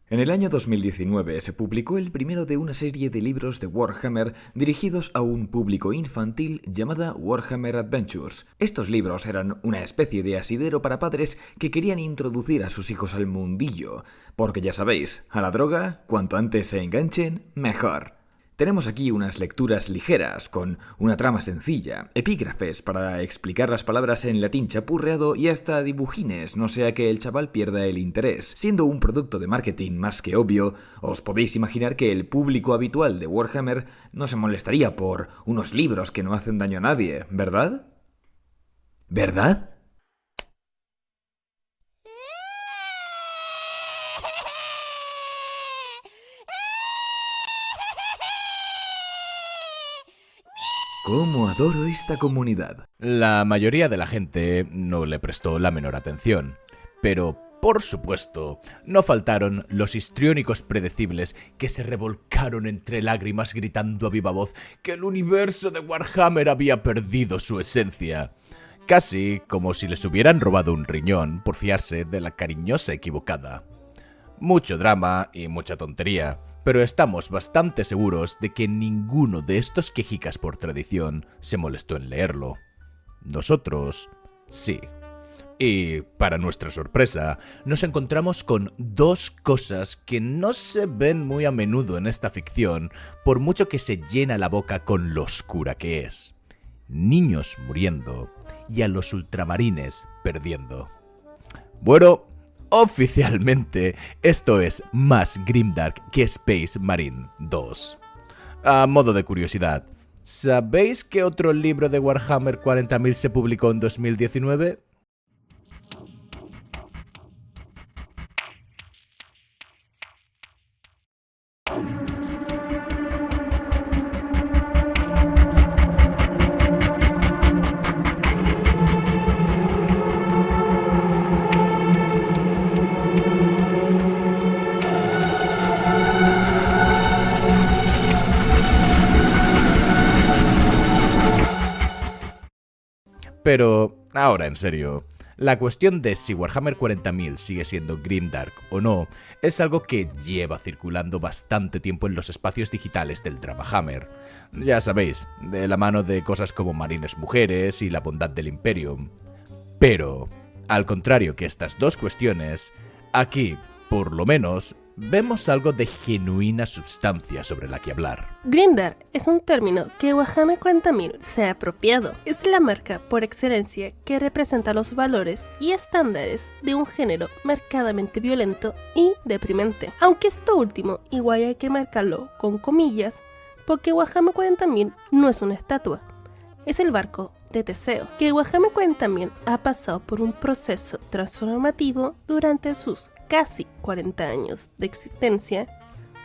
En el año 2019 se publicó el primero de una serie de libros de Warhammer dirigidos a un público infantil llamada Warhammer Adventures. Estos libros eran una especie de asidero para padres que querían introducir a sus hijos al mundillo, porque ya sabéis, a la droga, cuanto antes se enganchen, mejor. Tenemos aquí unas lecturas ligeras, con una trama sencilla, epígrafes para explicar las palabras en latín chapurreado y hasta dibujines, no sea que el chaval pierda el interés. Siendo un producto de marketing más que obvio, os podéis imaginar que el público habitual de Warhammer no se molestaría por unos libros que no hacen daño a nadie, ¿verdad? ¿Verdad? ¿Cómo adoro esta comunidad? La mayoría de la gente no le prestó la menor atención, pero por supuesto, no faltaron los histriónicos predecibles que se revolcaron entre lágrimas gritando a viva voz que el universo de Warhammer había perdido su esencia. Casi como si les hubieran robado un riñón por fiarse de la cariñosa equivocada. Mucho drama y mucha tontería, pero estamos bastante seguros de que ninguno de estos quejicas por tradición se molestó en leerlo. Nosotros, sí. Y, para nuestra sorpresa, nos encontramos con dos cosas que no se ven muy a menudo en esta ficción, por mucho que se llena la boca con lo oscura que es. Niños muriendo y a los ultramarines perdiendo. Bueno, oficialmente, esto es más grimdark que Space Marine 2. A modo de curiosidad, ¿sabéis qué otro libro de Warhammer 40.000 se publicó en 2019? Pero, ahora en serio, la cuestión de si Warhammer 40.000 sigue siendo grimdark o no es algo que lleva circulando bastante tiempo en los espacios digitales del Dramahammer. Ya sabéis, de la mano de cosas como marines mujeres y la bondad del Imperium. Pero, al contrario que estas dos cuestiones, aquí, por lo menos, vemos algo de genuina sustancia sobre la que hablar. Grimdark es un término que Warhammer 40.000 se ha apropiado. Es la marca por excelencia que representa los valores y estándares de un género marcadamente violento y deprimente. Aunque esto último igual hay que marcarlo con comillas, porque Warhammer 40.000 no es una estatua, es el barco de Teseo, que Warhammer 40.000 ha pasado por un proceso transformativo durante sus casi 40 años de existencia,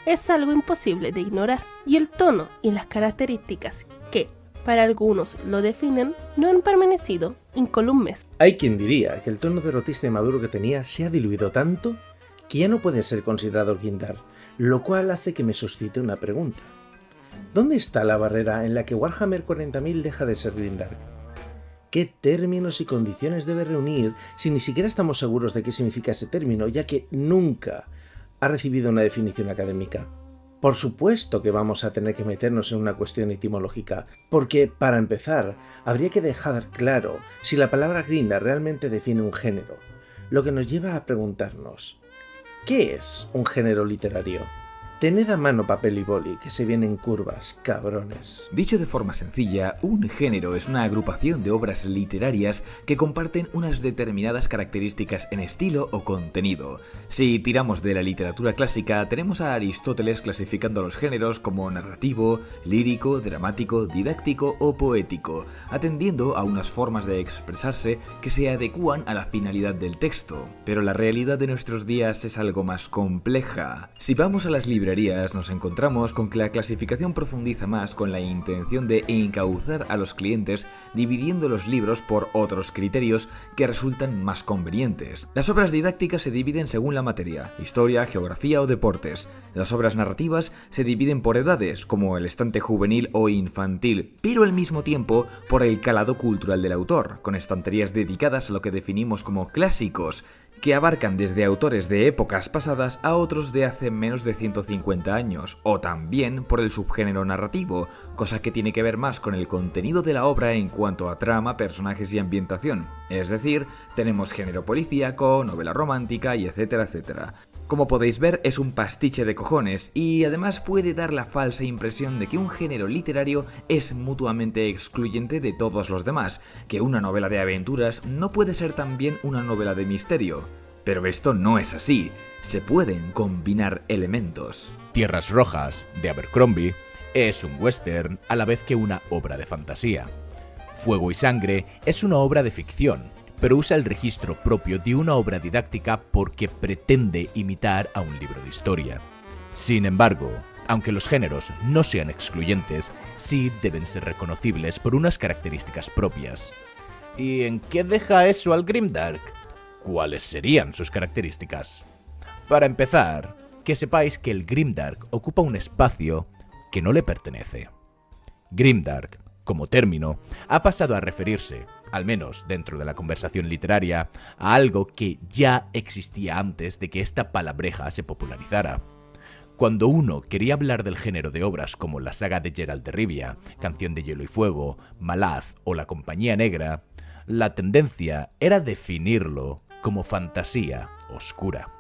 es algo imposible de ignorar, y el tono y las características que para algunos lo definen no han permanecido incolumes. Hay quien diría que el tono derrotista y maduro que tenía se ha diluido tanto que ya no puede ser considerado grimdark, lo cual hace que me suscite una pregunta. ¿Dónde está la barrera en la que Warhammer 40.000 deja de ser grimdark? ¿Qué términos y condiciones debe reunir si ni siquiera estamos seguros de qué significa ese término, ya que nunca ha recibido una definición académica? Por supuesto que vamos a tener que meternos en una cuestión etimológica, porque, para empezar, habría que dejar claro si la palabra grimdark realmente define un género, lo que nos lleva a preguntarnos, ¿qué es un género literario? Tened a mano papel y boli, que se vienen curvas, cabrones. Dicho de forma sencilla, un género es una agrupación de obras literarias que comparten unas determinadas características en estilo o contenido. Si tiramos de la literatura clásica, tenemos a Aristóteles clasificando los géneros como narrativo, lírico, dramático, didáctico o poético, atendiendo a unas formas de expresarse que se adecúan a la finalidad del texto. Pero la realidad de nuestros días es algo más compleja. Si vamos a las librerías, nos encontramos con que la clasificación profundiza más con la intención de encauzar a los clientes, dividiendo los libros por otros criterios que resultan más convenientes. Las obras didácticas se dividen según la materia, historia, geografía o deportes. Las obras narrativas se dividen por edades, como el estante juvenil o infantil, pero al mismo tiempo por el calado cultural del autor, con estanterías dedicadas a lo que definimos como clásicos, que abarcan desde autores de épocas pasadas a otros de hace menos de 150 años, o también por el subgénero narrativo, cosa que tiene que ver más con el contenido de la obra en cuanto a trama, personajes y ambientación. Es decir, tenemos género policíaco, novela romántica y etcétera, etcétera. Como podéis ver, es un pastiche de cojones y además puede dar la falsa impresión de que un género literario es mutuamente excluyente de todos los demás, que una novela de aventuras no puede ser también una novela de misterio. Pero esto no es así, se pueden combinar elementos. Tierras Rojas, de Abercrombie, es un western a la vez que una obra de fantasía. Fuego y Sangre es una obra de ficción, pero usa el registro propio de una obra didáctica porque pretende imitar a un libro de historia. Sin embargo, aunque los géneros no sean excluyentes, sí deben ser reconocibles por unas características propias. ¿Y en qué deja eso al grimdark? ¿Cuáles serían sus características? Para empezar, que sepáis que el grimdark ocupa un espacio que no le pertenece. Grimdark, como término, ha pasado a referirse, al menos dentro de la conversación literaria, a algo que ya existía antes de que esta palabreja se popularizara. Cuando uno quería hablar del género de obras como la saga de Geralt de Rivia, Canción de Hielo y Fuego, Malaz o La Compañía Negra, la tendencia era definirlo como fantasía oscura.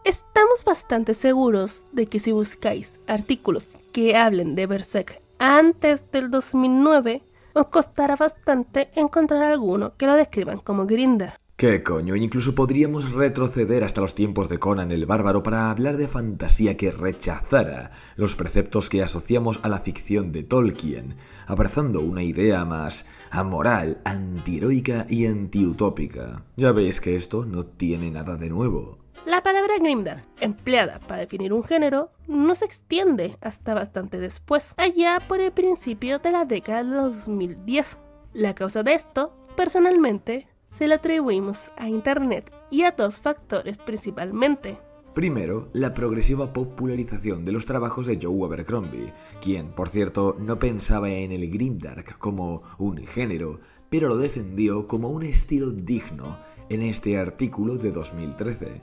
Estamos bastante seguros de que si buscáis artículos que hablen de Berserk antes del 2009, os costará bastante encontrar alguno que lo describan como grimdark. ¿Qué coño? Incluso podríamos retroceder hasta los tiempos de Conan el Bárbaro para hablar de fantasía que rechazara los preceptos que asociamos a la ficción de Tolkien, abrazando una idea más amoral, antiheroica y antiutópica. Ya veis que esto no tiene nada de nuevo. La palabra grimdark, empleada para definir un género, no se extiende hasta bastante después, allá por el principio de la década de 2010. La causa de esto, personalmente, se la atribuimos a Internet y a dos factores principalmente. Primero, la progresiva popularización de los trabajos de Joe Abercrombie, quien, por cierto, no pensaba en el grimdark como un género, pero lo defendió como un estilo digno en este artículo de 2013.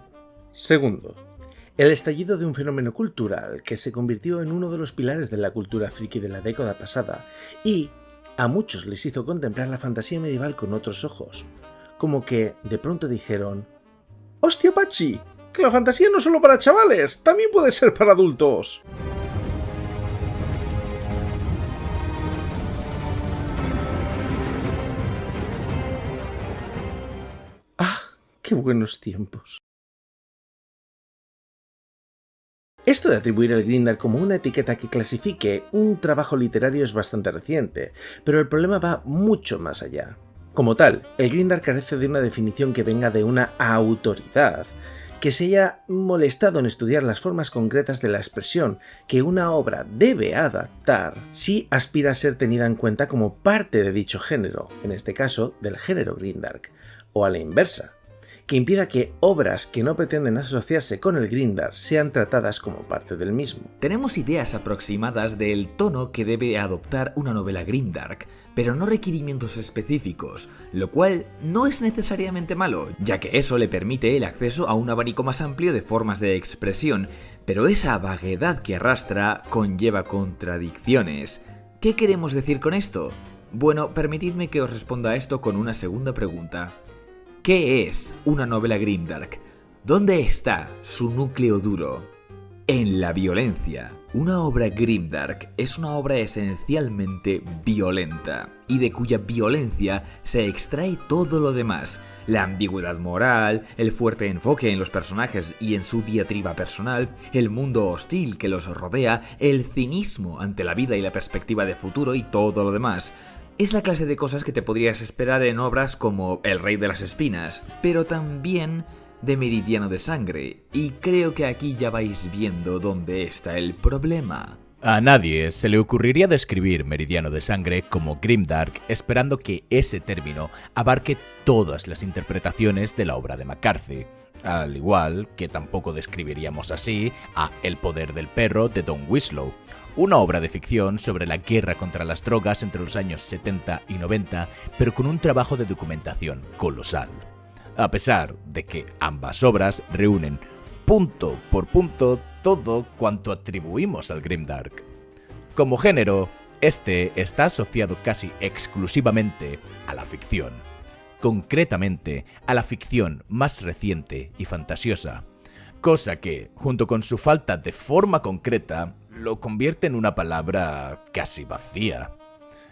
Segundo, el estallido de un fenómeno cultural que se convirtió en uno de los pilares de la cultura friki de la década pasada y a muchos les hizo contemplar la fantasía medieval con otros ojos, como que de pronto dijeron: ¡Hostia, Pachi! ¡Que la fantasía no es solo para chavales, también puede ser para adultos! ¡Ah! ¡Qué buenos tiempos! Esto de atribuir el grimdark como una etiqueta que clasifique un trabajo literario es bastante reciente, pero el problema va mucho más allá. Como tal, el grimdark carece de una definición que venga de una autoridad, que se haya molestado en estudiar las formas concretas de la expresión que una obra debe adaptar si aspira a ser tenida en cuenta como parte de dicho género, en este caso del género grimdark, o a la inversa, que impida que obras que no pretenden asociarse con el grimdark sean tratadas como parte del mismo. Tenemos ideas aproximadas del tono que debe adoptar una novela grimdark, pero no requerimientos específicos, lo cual no es necesariamente malo, ya que eso le permite el acceso a un abanico más amplio de formas de expresión, pero esa vaguedad que arrastra conlleva contradicciones. ¿Qué queremos decir con esto? Bueno, permitidme que os responda a esto con una segunda pregunta. ¿Qué es una novela grimdark? ¿Dónde está su núcleo duro? En la violencia. Una obra grimdark es una obra esencialmente violenta, y de cuya violencia se extrae todo lo demás: la ambigüedad moral, el fuerte enfoque en los personajes y en su diatriba personal, el mundo hostil que los rodea, el cinismo ante la vida y la perspectiva de futuro y todo lo demás. Es la clase de cosas que te podrías esperar en obras como El Rey de las Espinas, pero también de Meridiano de Sangre, y creo que aquí ya vais viendo dónde está el problema. A nadie se le ocurriría describir Meridiano de Sangre como grimdark esperando que ese término abarque todas las interpretaciones de la obra de McCarthy, al igual que tampoco describiríamos así a El Poder del Perro de Don Winslow, una obra de ficción sobre la guerra contra las drogas entre los años 70 y 90, pero con un trabajo de documentación colosal. a pesar de que ambas obras reúnen punto por punto todo cuanto atribuimos al grimdark. Como género, este está asociado casi exclusivamente a la ficción, concretamente a la ficción más reciente y fantasiosa, cosa que, junto con su falta de forma concreta, lo convierte en una palabra casi vacía.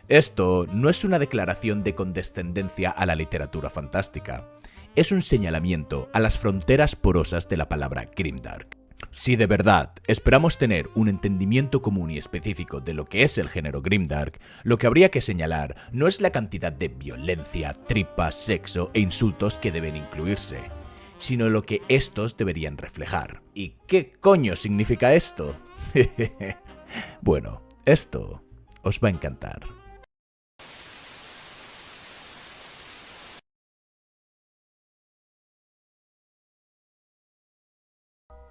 Esto no es una declaración de condescendencia a la literatura fantástica, es un señalamiento a las fronteras porosas de la palabra grimdark. Si de verdad esperamos tener un entendimiento común y específico de lo que es el género grimdark, lo que habría que señalar no es la cantidad de violencia, tripas, sexo e insultos que deben incluirse, sino lo que estos deberían reflejar. ¿Y qué coño significa esto? Bueno, esto os va a encantar.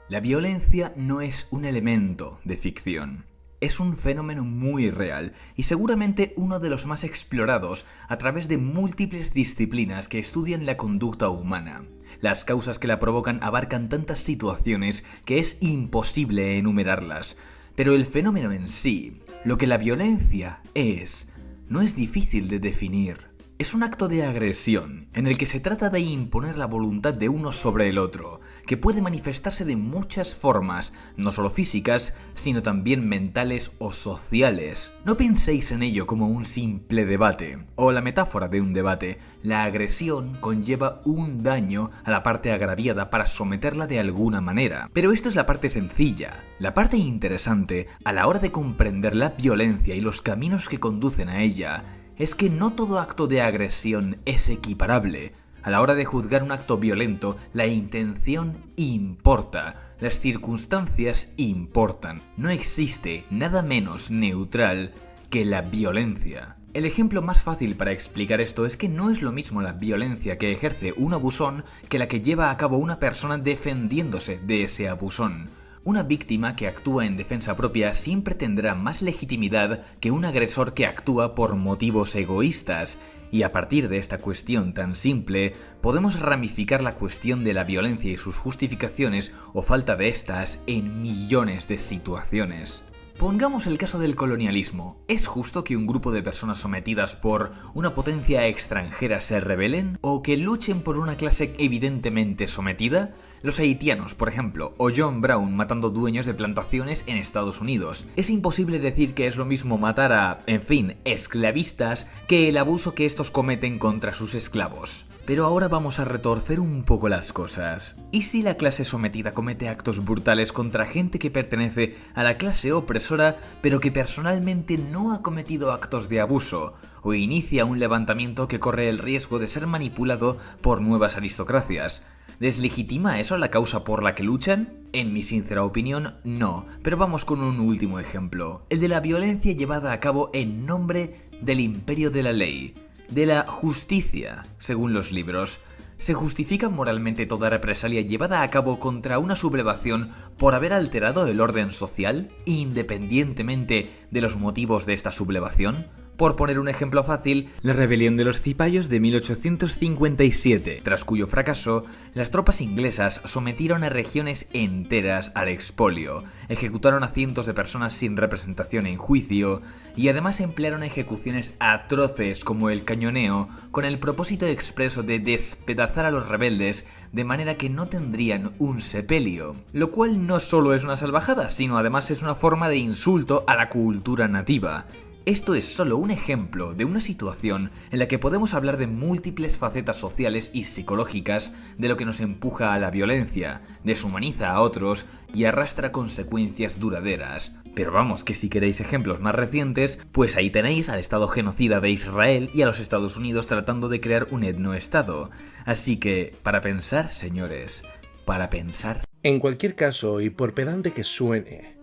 La violencia no es un elemento de ficción. Es un fenómeno muy real y seguramente uno de los más explorados a través de múltiples disciplinas que estudian la conducta humana. Las causas que la provocan abarcan tantas situaciones que es imposible enumerarlas. Pero el fenómeno en sí, lo que la violencia es, no es difícil de definir. Es un acto de agresión en el que se trata de imponer la voluntad de uno sobre el otro, que puede manifestarse de muchas formas, no solo físicas, sino también mentales o sociales. No penséis en ello como un simple debate, o la metáfora de un debate. La agresión conlleva un daño a la parte agraviada para someterla de alguna manera. Pero esto es la parte sencilla. La parte interesante, a la hora de comprender la violencia y los caminos que conducen a ella, es que no todo acto de agresión es equiparable. A la hora de juzgar un acto violento, la intención importa, las circunstancias importan. No existe nada menos neutral que la violencia. El ejemplo más fácil para explicar esto es que no es lo mismo la violencia que ejerce un abusón que la que lleva a cabo una persona defendiéndose de ese abusón. Una víctima que actúa en defensa propia siempre tendrá más legitimidad que un agresor que actúa por motivos egoístas. Y a partir de esta cuestión tan simple, podemos ramificar la cuestión de la violencia y sus justificaciones o falta de estas en millones de situaciones. Pongamos el caso del colonialismo. ¿Es justo que un grupo de personas sometidas por una potencia extranjera se rebelen o que luchen por una clase evidentemente sometida? Los haitianos, por ejemplo, o John Brown matando dueños de plantaciones en Estados Unidos. Es imposible decir que es lo mismo matar a, en fin, esclavistas que el abuso que estos cometen contra sus esclavos. Pero ahora vamos a retorcer un poco las cosas. ¿Y si la clase sometida comete actos brutales contra gente que pertenece a la clase opresora, pero que personalmente no ha cometido actos de abuso? ¿O inicia un levantamiento que corre el riesgo de ser manipulado por nuevas aristocracias? ¿Deslegitima eso la causa por la que luchan? En mi sincera opinión, no. Pero vamos con un último ejemplo. El de la violencia llevada a cabo en nombre del imperio de la ley. De la justicia, según los libros. ¿Se justifica moralmente toda represalia llevada a cabo contra una sublevación por haber alterado el orden social, independientemente de los motivos de esta sublevación? Por poner un ejemplo fácil, la rebelión de los cipayos de 1857, tras cuyo fracaso, las tropas inglesas sometieron a regiones enteras al expolio, ejecutaron a cientos de personas sin representación en juicio, y además emplearon ejecuciones atroces como el cañoneo, con el propósito expreso de despedazar a los rebeldes de manera que no tendrían un sepelio, lo cual no solo es una salvajada, sino además es una forma de insulto a la cultura nativa. Esto es solo un ejemplo de una situación en la que podemos hablar de múltiples facetas sociales y psicológicas de lo que nos empuja a la violencia, deshumaniza a otros y arrastra consecuencias duraderas. Pero vamos, que si queréis ejemplos más recientes, pues ahí tenéis al Estado genocida de Israel y a los Estados Unidos tratando de crear un etnoestado. Así que, para pensar, señores, para pensar. En cualquier caso, y por pedante que suene,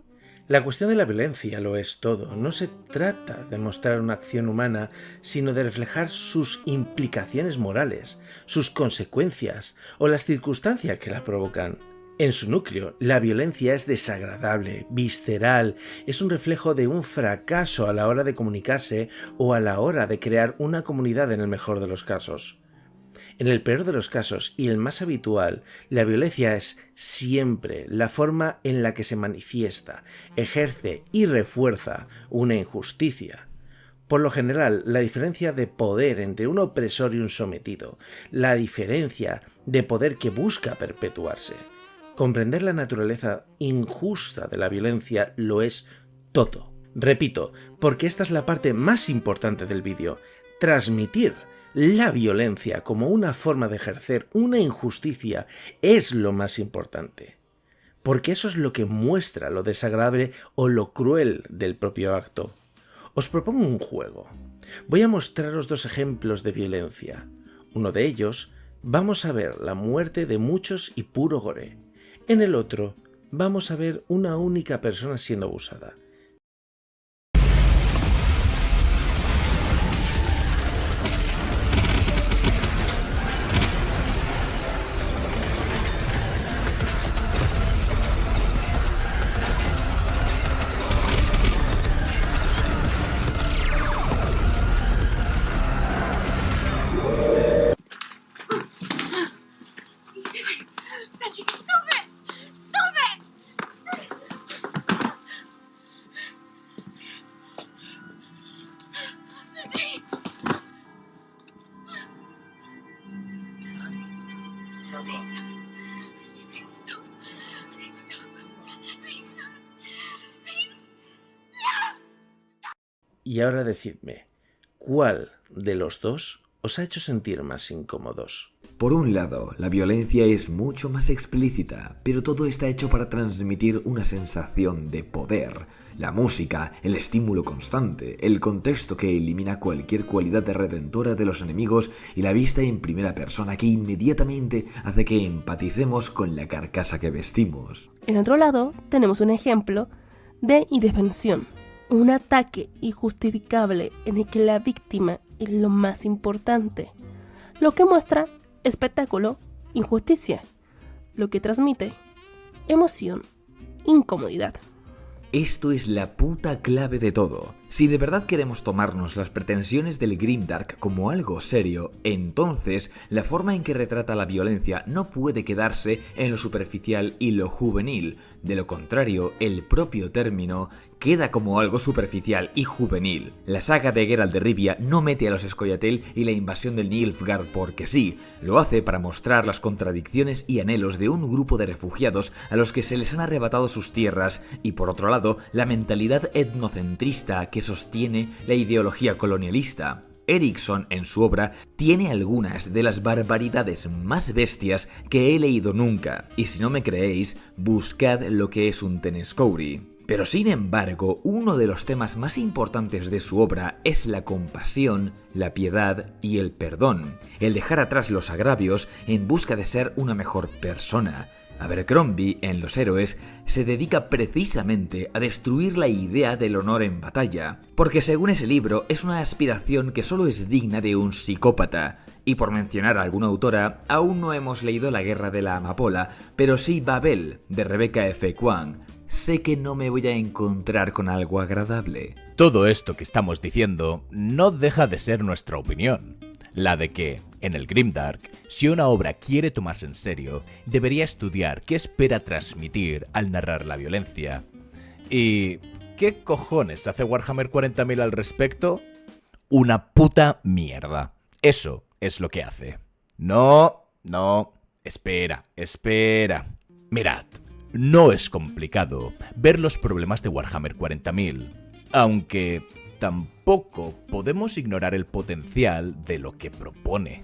la cuestión de la violencia lo es todo. No se trata de mostrar una acción humana, sino de reflejar sus implicaciones morales, sus consecuencias o las circunstancias que la provocan. En su núcleo, la violencia es desagradable, visceral, es un reflejo de un fracaso a la hora de comunicarse o a la hora de crear una comunidad en el mejor de los casos. En el peor de los casos y el más habitual, la violencia es siempre la forma en la que se manifiesta, ejerce y refuerza una injusticia. Por lo general, la diferencia de poder entre un opresor y un sometido, la diferencia de poder que busca perpetuarse. Comprender la naturaleza injusta de la violencia lo es todo. Repito, porque esta es la parte más importante del vídeo. Transmitir la violencia como una forma de ejercer una injusticia es lo más importante. Porque eso es lo que muestra lo desagradable o lo cruel del propio acto. Os propongo un juego. Voy a mostraros 2 ejemplos de violencia. Uno de ellos, vamos a ver la muerte de muchos y puro gore. En el otro, vamos a ver una única persona siendo abusada. Y ahora decidme, ¿cuál de los dos os ha hecho sentir más incómodos? Por un lado, la violencia es mucho más explícita, pero todo está hecho para transmitir una sensación de poder. La música, el estímulo constante, el contexto que elimina cualquier cualidad redentora de los enemigos y la vista en primera persona que inmediatamente hace que empaticemos con la carcasa que vestimos. En otro lado, tenemos un ejemplo de indefensión, un ataque injustificable en el que la víctima es lo más importante, lo que muestra espectáculo, injusticia, lo que transmite emoción, incomodidad. Esto es la puta clave de todo. Si de verdad queremos tomarnos las pretensiones del Grimdark como algo serio, entonces la forma en que retrata la violencia no puede quedarse en lo superficial y lo juvenil. De lo contrario, el propio término queda como algo superficial y juvenil. La saga de Geralt de Rivia no mete a los Scoia'tael y la invasión del Nilfgaard porque sí, lo hace para mostrar las contradicciones y anhelos de un grupo de refugiados a los que se les han arrebatado sus tierras y por otro lado, la mentalidad etnocentrista que sostiene la ideología colonialista. Erickson, en su obra, tiene algunas de las barbaridades más bestias que he leído nunca, y si no me creéis, buscad lo que es un Tenescourie. Pero sin embargo, uno de los temas más importantes de su obra es la compasión, la piedad y el perdón, el dejar atrás los agravios en busca de ser una mejor persona. Abercrombie, en Los Héroes, se dedica precisamente a destruir la idea del honor en batalla, porque según ese libro es una aspiración que solo es digna de un psicópata. Y por mencionar a alguna autora, aún no hemos leído La Guerra de la Amapola, pero sí Babel, de Rebecca F. Kuang. Sé que no me voy a encontrar con algo agradable. Todo esto que estamos diciendo no deja de ser nuestra opinión. La de que, en el Grimdark, si una obra quiere tomarse en serio, debería estudiar qué espera transmitir al narrar la violencia. ¿Y qué cojones hace Warhammer 40.000 al respecto? Una puta mierda. Eso es lo que hace. No, espera. Mirad, no es complicado ver los problemas de Warhammer 40.000, aunque tampoco podemos ignorar el potencial de lo que propone.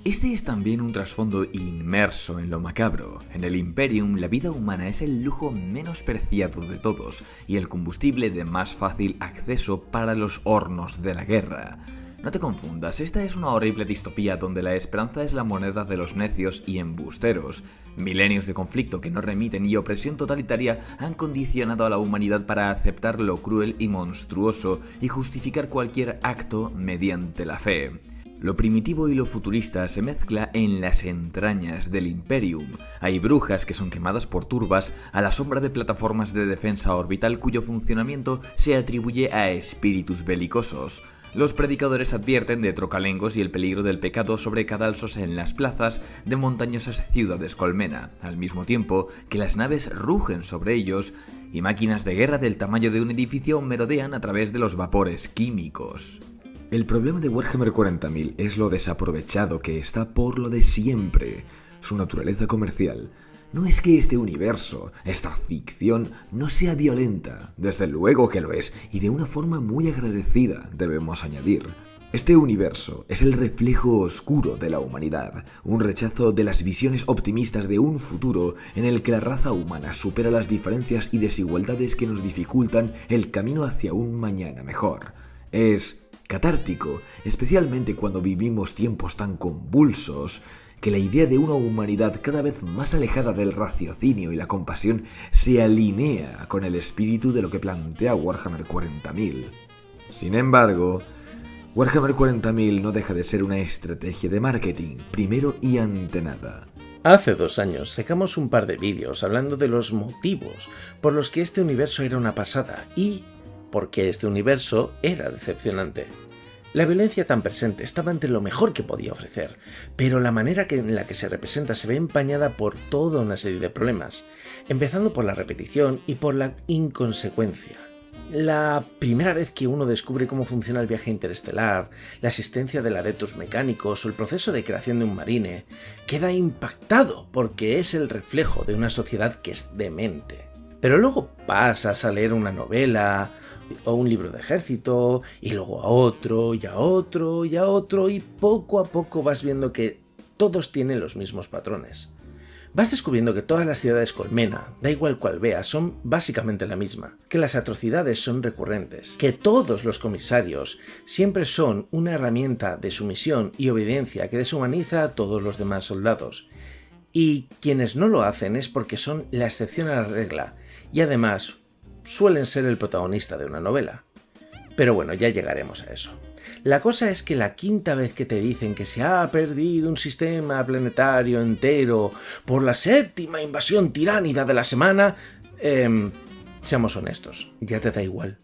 Este es también un trasfondo inmerso en lo macabro. En el Imperium, la vida humana es el lujo menos preciado de todos y el combustible de más fácil acceso para los hornos de la guerra. No te confundas, esta es una horrible distopía donde la esperanza es la moneda de los necios y embusteros. Milenios de conflicto que no remiten y opresión totalitaria han condicionado a la humanidad para aceptar lo cruel y monstruoso y justificar cualquier acto mediante la fe. Lo primitivo y lo futurista se mezcla en las entrañas del Imperium. Hay brujas que son quemadas por turbas a la sombra de plataformas de defensa orbital cuyo funcionamiento se atribuye a espíritus belicosos. Los predicadores advierten de trocalengos y el peligro del pecado sobre cadalsos en las plazas de montañosas ciudades colmena, al mismo tiempo que las naves rugen sobre ellos y máquinas de guerra del tamaño de un edificio merodean a través de los vapores químicos. El problema de Warhammer 40.000 es lo desaprovechado que está por lo de siempre, su naturaleza comercial. No es que este universo, esta ficción, no sea violenta, desde luego que lo es, y de una forma muy agradecida, debemos añadir. Este universo es el reflejo oscuro de la humanidad, un rechazo de las visiones optimistas de un futuro en el que la raza humana supera las diferencias y desigualdades que nos dificultan el camino hacia un mañana mejor. Es catártico, especialmente cuando vivimos tiempos tan convulsos, que la idea de una humanidad cada vez más alejada del raciocinio y la compasión se alinea con el espíritu de lo que plantea Warhammer 40.000. Sin embargo, Warhammer 40.000 no deja de ser una estrategia de marketing, primero y ante nada. Hace 2 años sacamos un par de vídeos hablando de los motivos por los que este universo era una pasada y por qué este universo era decepcionante. La violencia tan presente estaba entre lo mejor que podía ofrecer, pero la manera en la que se representa se ve empañada por toda una serie de problemas, empezando por la repetición y por la inconsecuencia. La primera vez que uno descubre cómo funciona el viaje interestelar, la existencia de adeptos mecánicos o el proceso de creación de un marine, queda impactado porque es el reflejo de una sociedad que es demente. Pero luego pasas a leer una novela o un libro de ejército, y luego a otro, y a otro, y a otro, y poco a poco vas viendo que todos tienen los mismos patrones. Vas descubriendo que todas las ciudades colmena, da igual cual veas, son básicamente la misma, que las atrocidades son recurrentes, que todos los comisarios siempre son una herramienta de sumisión y obediencia que deshumaniza a todos los demás soldados, y quienes no lo hacen es porque son la excepción a la regla, y además suelen ser el protagonista de una novela. Pero bueno, ya llegaremos a eso. La cosa es que la quinta vez que te dicen que se ha perdido un sistema planetario entero por la 7ª invasión tiránida de la semana, seamos honestos, ya te da igual.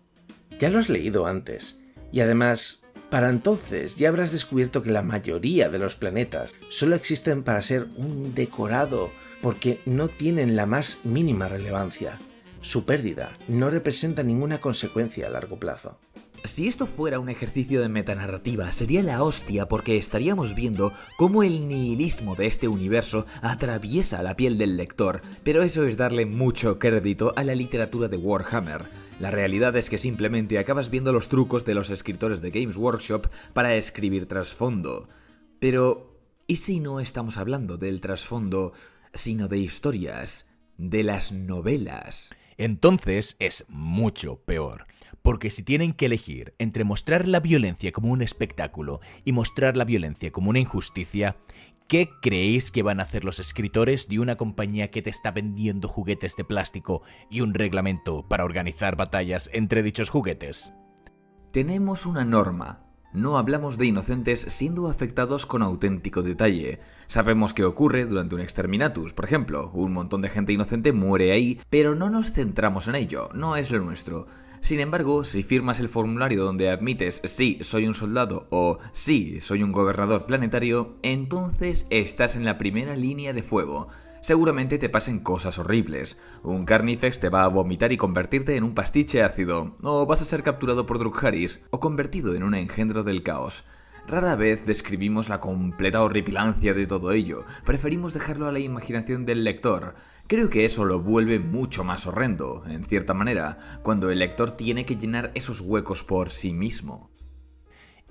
Ya lo has leído antes. Y además, para entonces ya habrás descubierto que la mayoría de los planetas solo existen para ser un decorado, porque no tienen la más mínima relevancia. Su pérdida no representa ninguna consecuencia a largo plazo. Si esto fuera un ejercicio de metanarrativa, sería la hostia porque estaríamos viendo cómo el nihilismo de este universo atraviesa la piel del lector, pero eso es darle mucho crédito a la literatura de Warhammer. La realidad es que simplemente acabas viendo los trucos de los escritores de Games Workshop para escribir trasfondo. Pero, ¿y si no estamos hablando del trasfondo, sino de historias, de las novelas? Entonces es mucho peor, porque si tienen que elegir entre mostrar la violencia como un espectáculo y mostrar la violencia como una injusticia, ¿qué creéis que van a hacer los escritores de una compañía que te está vendiendo juguetes de plástico y un reglamento para organizar batallas entre dichos juguetes? Tenemos una norma. No hablamos de inocentes siendo afectados con auténtico detalle. Sabemos qué ocurre durante un exterminatus, por ejemplo. Un montón de gente inocente muere ahí, pero no nos centramos en ello, no es lo nuestro. Sin embargo, si firmas el formulario donde admites sí, soy un soldado o sí, soy un gobernador planetario, entonces estás en la primera línea de fuego. Seguramente te pasen cosas horribles. Un Carnifex te va a vomitar y convertirte en un pastiche ácido, o vas a ser capturado por Drukharis, o convertido en un engendro del caos. Rara vez describimos la completa horripilancia de todo ello, preferimos dejarlo a la imaginación del lector. Creo que eso lo vuelve mucho más horrendo, en cierta manera, cuando el lector tiene que llenar esos huecos por sí mismo.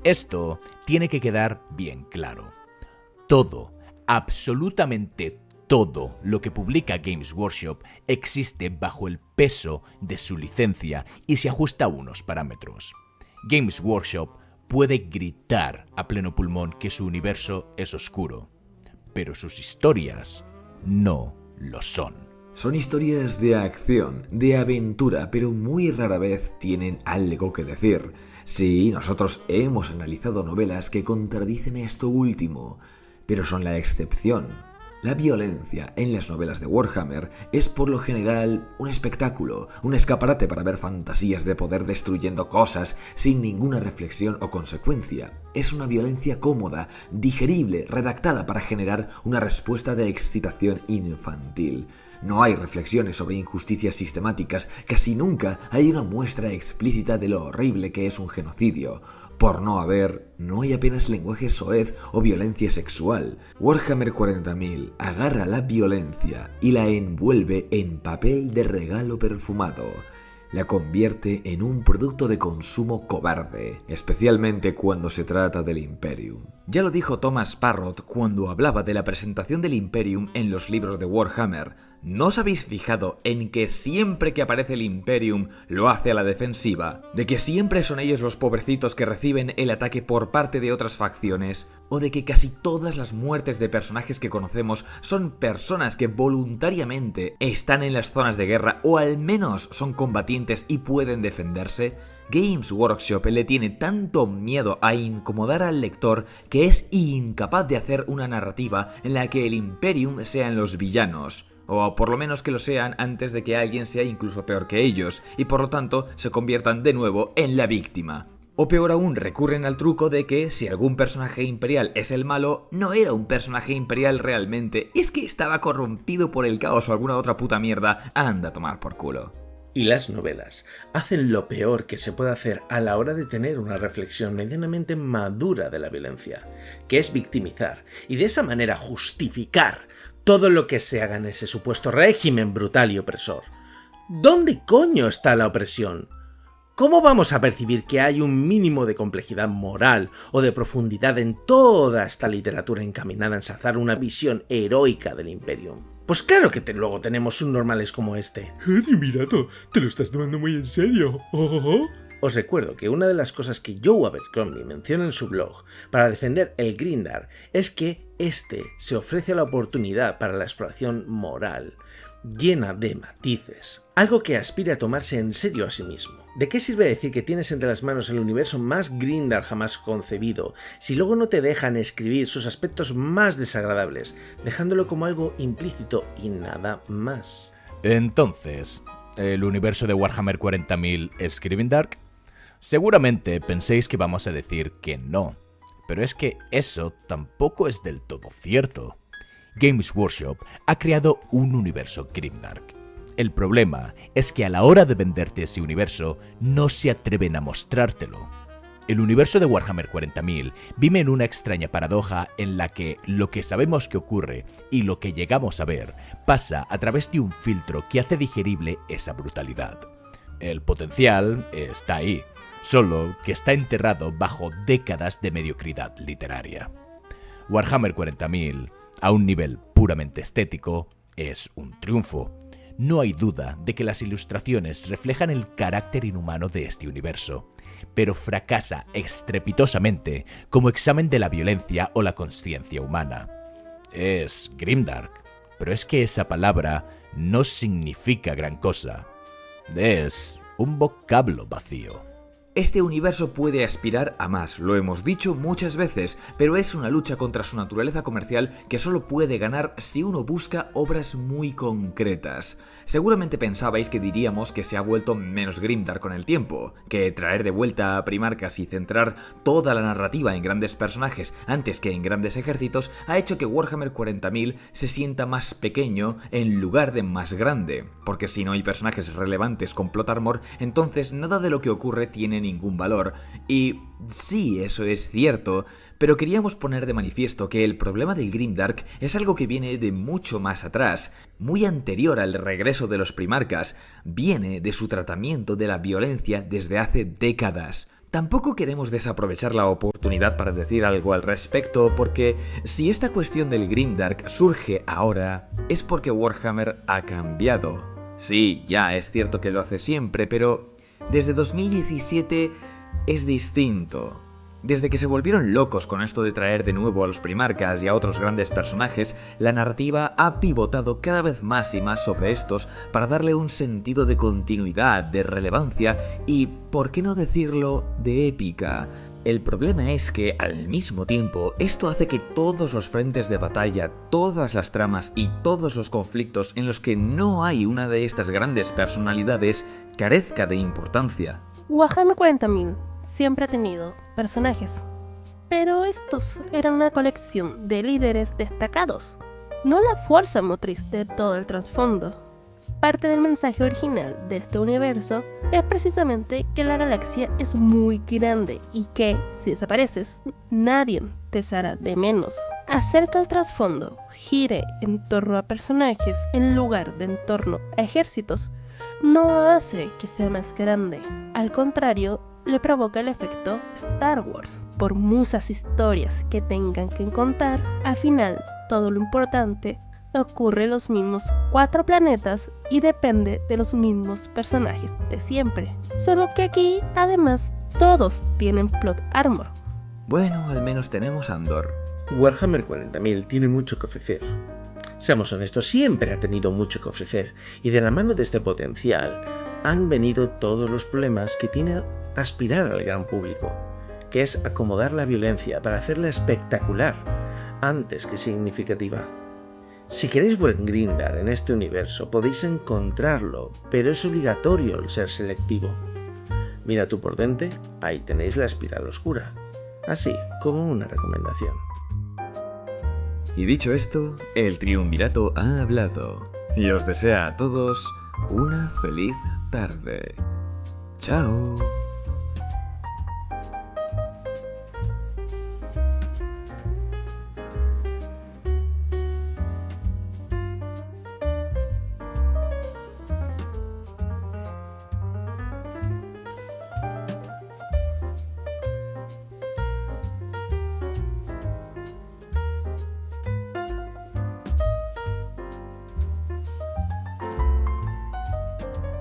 Esto tiene que quedar bien claro. Todo, absolutamente todo lo que publica Games Workshop existe bajo el peso de su licencia y se ajusta a unos parámetros. Games Workshop puede gritar a pleno pulmón que su universo es oscuro, pero sus historias no lo son. Son historias de acción, de aventura, pero muy rara vez tienen algo que decir. Sí, nosotros hemos analizado novelas que contradicen esto último, pero son la excepción, La violencia en las novelas de Warhammer es por lo general un espectáculo, un escaparate para ver fantasías de poder destruyendo cosas sin ninguna reflexión o consecuencia. Es una violencia cómoda, digerible, redactada para generar una respuesta de excitación infantil. No hay reflexiones sobre injusticias sistemáticas, casi nunca hay una muestra explícita de lo horrible que es un genocidio. Por no haber, no hay apenas lenguaje soez o violencia sexual. Warhammer 40.000 agarra la violencia y la envuelve en papel de regalo perfumado. La convierte en un producto de consumo cobarde, especialmente cuando se trata del Imperium. Ya lo dijo Thomas Parrott cuando hablaba de la presentación del Imperium en los libros de Warhammer. ¿No os habéis fijado en que siempre que aparece el Imperium lo hace a la defensiva? ¿De que siempre son ellos los pobrecitos que reciben el ataque por parte de otras facciones? ¿O de que casi todas las muertes de personajes que conocemos son personas que voluntariamente están en las zonas de guerra o al menos son combatientes y pueden defenderse? Games Workshop le tiene tanto miedo a incomodar al lector que es incapaz de hacer una narrativa en la que el Imperium sean los villanos. O por lo menos que lo sean antes de que alguien sea incluso peor que ellos, y por lo tanto se conviertan de nuevo en la víctima. O peor aún, recurren al truco de que si algún personaje imperial es el malo, no era un personaje imperial realmente, es que estaba corrompido por el caos o alguna otra puta mierda, anda a tomar por culo. Y las novelas hacen lo peor que se puede hacer a la hora de tener una reflexión medianamente madura de la violencia, que es victimizar y de esa manera justificar todo lo que se haga en ese supuesto régimen brutal y opresor. ¿Dónde coño está la opresión? ¿Cómo vamos a percibir que hay un mínimo de complejidad moral o de profundidad en toda esta literatura encaminada a ensalzar una visión heroica del Imperium? Pues claro que luego tenemos subnormales como este. Mirato, te lo estás tomando muy en serio. Os recuerdo que una de las cosas que Joe Abercrombie menciona en su blog para defender el Grimdark es que este se ofrece la oportunidad para la exploración moral, llena de matices, algo que aspira a tomarse en serio a sí mismo. ¿De qué sirve decir que tienes entre las manos el universo más Grimdark jamás concebido si luego no te dejan escribir sus aspectos más desagradables, dejándolo como algo implícito y nada más? Entonces, ¿el universo de Warhammer 40.000 es Grimdark? Seguramente penséis que vamos a decir que no, pero es que eso tampoco es del todo cierto. Games Workshop ha creado un universo Grimdark. El problema es que a la hora de venderte ese universo no se atreven a mostrártelo. El universo de Warhammer 40.000 vive en una extraña paradoja en la que lo que sabemos que ocurre y lo que llegamos a ver pasa a través de un filtro que hace digerible esa brutalidad. El potencial está ahí, solo que está enterrado bajo décadas de mediocridad literaria. Warhammer 40.000, a un nivel puramente estético, es un triunfo. No hay duda de que las ilustraciones reflejan el carácter inhumano de este universo, pero fracasa estrepitosamente como examen de la violencia o la consciencia humana. Es Grimdark, pero es que esa palabra no significa gran cosa. Es un vocablo vacío. Este universo puede aspirar a más, lo hemos dicho muchas veces, pero es una lucha contra su naturaleza comercial que solo puede ganar si uno busca obras muy concretas. Seguramente pensabais que diríamos que se ha vuelto menos grimdark con el tiempo, que traer de vuelta a Primarchas y centrar toda la narrativa en grandes personajes antes que en grandes ejércitos ha hecho que Warhammer 40.000 se sienta más pequeño en lugar de más grande, porque si no hay personajes relevantes con plot armor, entonces nada de lo que ocurre tiene ningún valor. Y sí, eso es cierto, pero queríamos poner de manifiesto que el problema del Grimdark es algo que viene de mucho más atrás, muy anterior al regreso de los Primarchas, viene de su tratamiento de la violencia desde hace décadas. Tampoco queremos desaprovechar la oportunidad para decir algo al respecto, porque si esta cuestión del Grimdark surge ahora, es porque Warhammer ha cambiado. Sí, ya es cierto que lo hace siempre, pero desde 2017 es distinto. Desde que se volvieron locos con esto de traer de nuevo a los Primarchas y a otros grandes personajes, la narrativa ha pivotado cada vez más y más sobre estos para darle un sentido de continuidad, de relevancia y, por qué no decirlo, de épica. El problema es que, al mismo tiempo, esto hace que todos los frentes de batalla, todas las tramas y todos los conflictos en los que no hay una de estas grandes personalidades carezca de importancia. Warhammer 40.000 siempre ha tenido personajes, pero estos eran una colección de líderes destacados, no la fuerza motriz de todo el trasfondo. Parte del mensaje original de este universo es precisamente que la galaxia es muy grande y que, si desapareces, nadie te hará de menos. Hacer que el trasfondo gire en torno a personajes en lugar de en torno a ejércitos no hace que sea más grande. Al contrario, le provoca el efecto Star Wars. Por muchas historias que tengan que contar, al final todo lo importante ocurre en los mismos 4 planetas y depende de los mismos personajes de siempre. Solo que aquí, además, todos tienen plot armor. Bueno, al menos tenemos a Andor. Warhammer 40.000 tiene mucho que ofrecer. Seamos honestos, siempre ha tenido mucho que ofrecer, y de la mano de este potencial han venido todos los problemas que tiene aspirar al gran público, que es acomodar la violencia para hacerla espectacular antes que significativa. Si queréis buen Grindar en este universo podéis encontrarlo, pero es obligatorio el ser selectivo. Mira tú por dente, ahí tenéis la espiral oscura, así como una recomendación. Y dicho esto, el triunvirato ha hablado y os desea a todos una feliz tarde. ¡Chao!